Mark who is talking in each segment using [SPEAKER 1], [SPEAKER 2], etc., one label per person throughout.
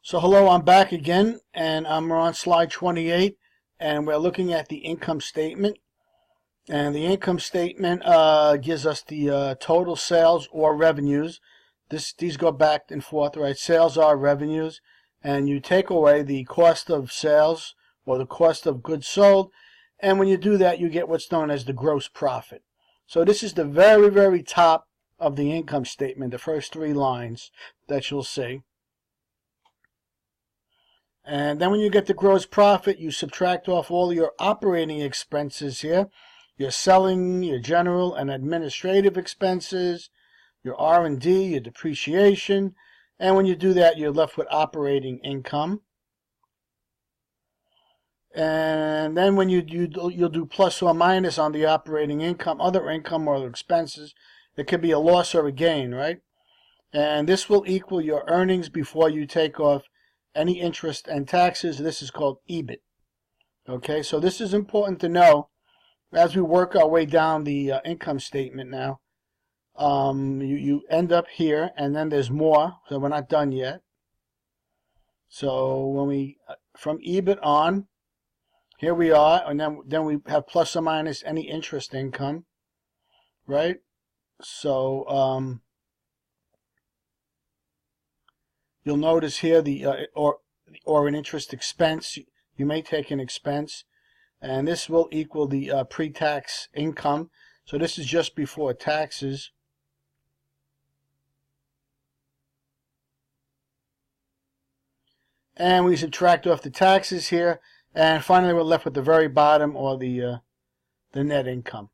[SPEAKER 1] So hello, I'm back again, and we're on slide 28, and we're looking at the income statement. And the income statement gives us the total sales or revenues. These go back and forth, right? Sales are revenues, and you take away the cost of sales or the cost of goods sold, and when you do that, you get what's known as the gross profit. So this is the very, very top of the income statement, the first three lines that you'll see. And then when you get the gross profit, you subtract off all your operating expenses here, your selling, your general and administrative expenses, your R&D, your depreciation, and when you do that, you're left with operating income. And then when you'll do plus or minus on the operating income, other income or expenses. It could be a loss or a gain, right? And this will equal your earnings before you take off any interest and taxes. This is called EBIT. Okay, so this is important to know as we work our way down the income statement now. You end up here, and then there's more, so we're not done yet. So when we, from EBIT on, here we are, and then we have plus or minus any interest income, right? So, you'll notice here or an interest expense. You may take an expense, and this will equal the pre-tax income. So this is just before taxes. And we subtract off the taxes here, and finally we're left with the very bottom, or the net income.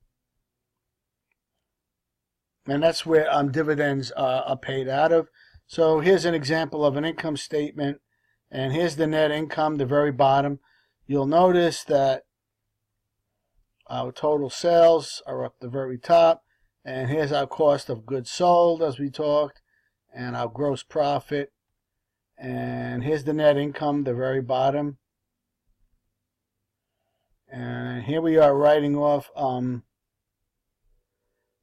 [SPEAKER 1] And that's where dividends are paid out of. So here's an example of an income statement, and here's the net income, the very bottom. You'll notice that our total sales are up the very top, and here's our cost of goods sold, as we talked, and our gross profit. And here's the net income, the very bottom. And here we are writing off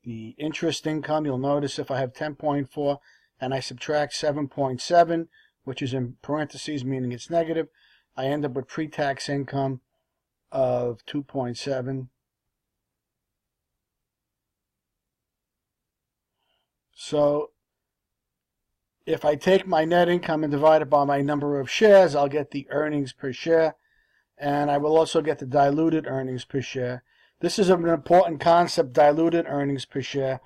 [SPEAKER 1] the interest income. You'll notice if I have 10.4 and I subtract 7.7, which is in parentheses, meaning it's negative, I end up with pre-tax income of 2.7. So if I take my net income and divide it by my number of shares, I'll get the earnings per share, and I will also get the diluted earnings per share. This is an important concept, diluted earnings per share.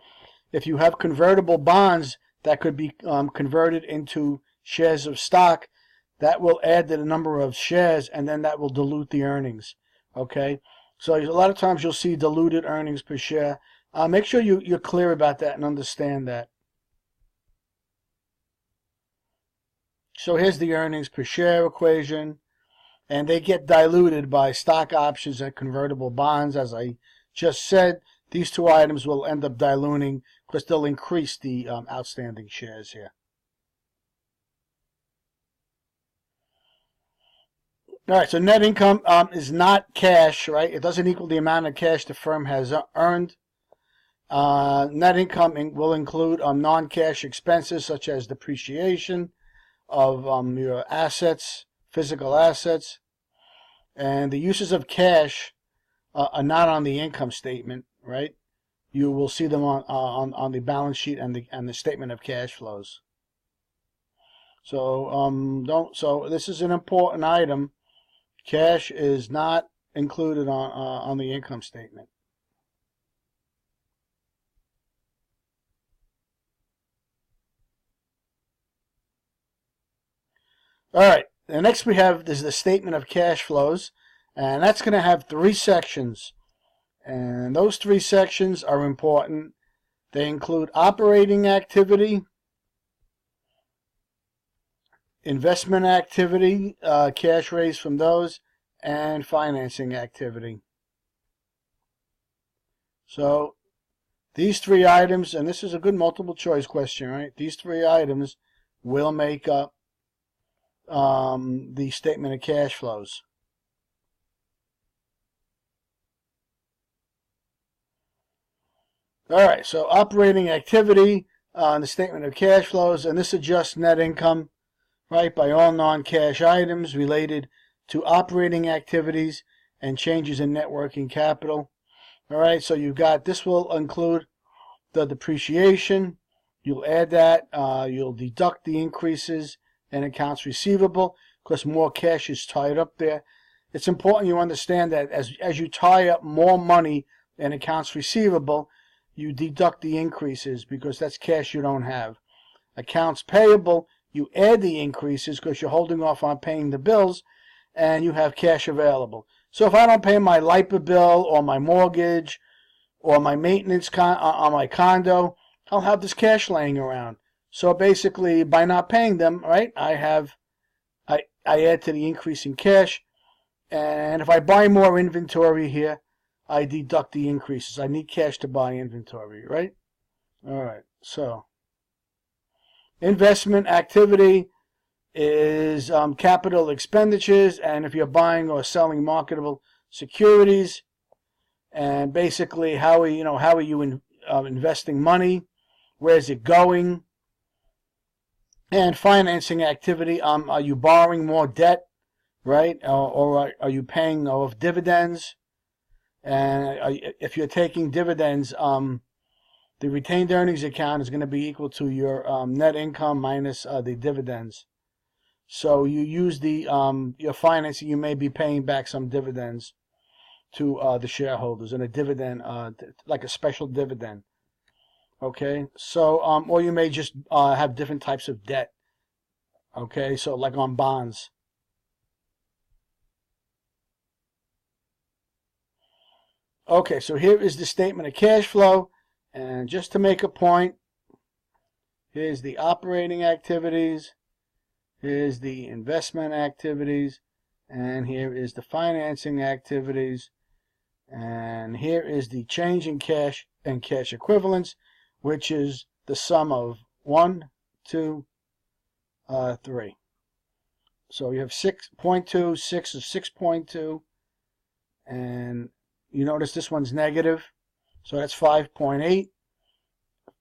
[SPEAKER 1] If you have convertible bonds that could be converted into shares of stock, that will add to the number of shares, and then that will dilute the earnings. Okay, so a lot of times you'll see diluted earnings per share. Make sure you're clear about that and understand that. So here's the earnings per share equation, and they get diluted by stock options and convertible bonds. As I just said, these two items will end up diluting because they'll increase the outstanding shares here. All right, so net income is not cash, right? It doesn't equal the amount of cash the firm has earned. Net income will include non-cash expenses such as depreciation of your assets, physical assets, and the uses of cash are not on the income statement, right? You will see them on the balance sheet and the statement of cash flows. So So this is an important item. Cash is not included on the income statement. All right. The next we have is the statement of cash flows, and that's going to have three sections. And those three sections are important. They include operating activity, investment activity, cash raised from those, and financing activity. So these three items, and this is a good multiple choice question, right? These three items will make up the statement of cash flows. All right, so operating activity on the statement of cash flows, and this adjusts net income right, by all non-cash items related to operating activities and changes in net working capital. All right, so you've got, this will include the depreciation. You'll add that. You'll deduct the increases in accounts receivable because more cash is tied up there. It's important you understand that as you tie up more money in accounts receivable, you deduct the increases because that's cash you don't have. Accounts payable, you add the increases because you're holding off on paying the bills and you have cash available. So if I don't pay my LIPA bill or my mortgage or my maintenance on my condo, I'll have this cash laying around. So basically, by not paying them, right, I add to the increase in cash. And if I buy more inventory here, I deduct the increases. I need cash to buy inventory, right? All right, so investment activity is capital expenditures, and if you're buying or selling marketable securities, and basically how are you investing money, where's it going, and financing activity, are you borrowing more debt, right, or are you paying off dividends? And if you're taking dividends, the retained earnings account is going to be equal to your net income minus the dividends. So you use the your financing, you may be paying back some dividends to the shareholders, and a dividend, like a special dividend. Okay, so or you may just have different types of debt. Okay, so like on bonds. Okay, so here is the statement of cash flow, and just to make a point, here's the operating activities, here's the investment activities, and here is the financing activities, and here is the change in cash and cash equivalents, which is the sum of 1, 2, 3. So you have 6.2, 6 is 6.2, and you notice this one's negative, so that's 5.8,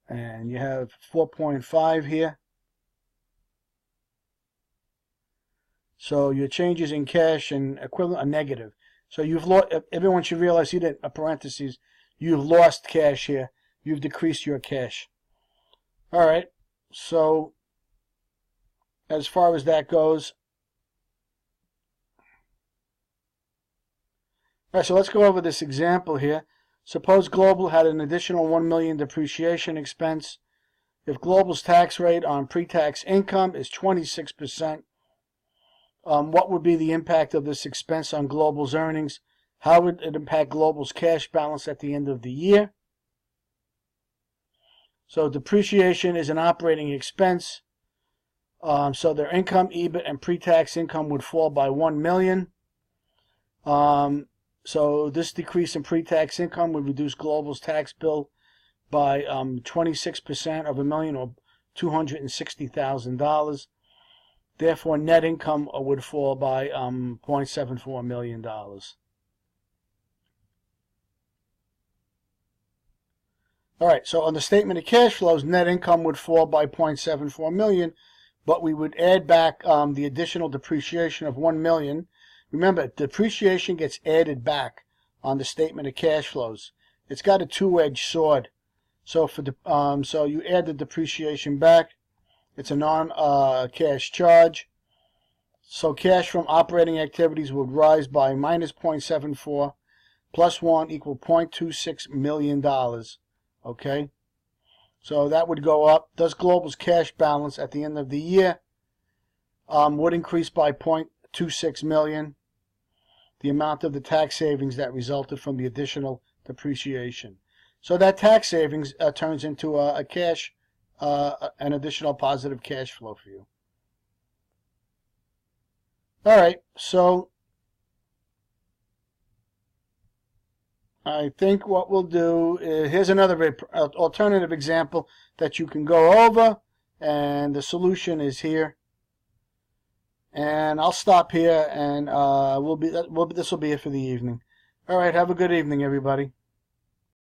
[SPEAKER 1] and you have 4.5 here. So your changes in cash and equivalent are negative. So you've lost. Everyone should realize, see that parentheses, you've lost cash here. You've decreased your cash. All right. So as far as that goes, all right. So let's go over this example here. Suppose Global had an additional $1 million depreciation expense. If Global's tax rate on pre-tax income is 26%, what would be the impact of this expense on Global's earnings? How would it impact Global's cash balance at the end of the year? So depreciation is an operating expense. So their income, EBIT, and pre-tax income would fall by $1 million. So this decrease in pre-tax income would reduce Global's tax bill by 26% of $1 million, or $260,000. Therefore, net income would fall by $0.74 million. All right, so on the statement of cash flows, net income would fall by $0.74 million, but we would add back the additional depreciation of $1 million. Remember, depreciation gets added back on the statement of cash flows. It's got a two-edged sword. So for the so you add the depreciation back. It's a non-cash charge. So cash from operating activities would rise by minus 0.74 plus 1 equal $0.26 million. Okay? So that would go up. Thus, Global's cash balance at the end of the year would increase by $0.26 million, the amount of the tax savings that resulted from the additional depreciation. So that tax savings turns into a cash, an additional positive cash flow for you. All right, so I think what we'll do is, here's another alternative example that you can go over, and the solution is here. And I'll stop here, and this will be it for the evening. All right, have a good evening, everybody.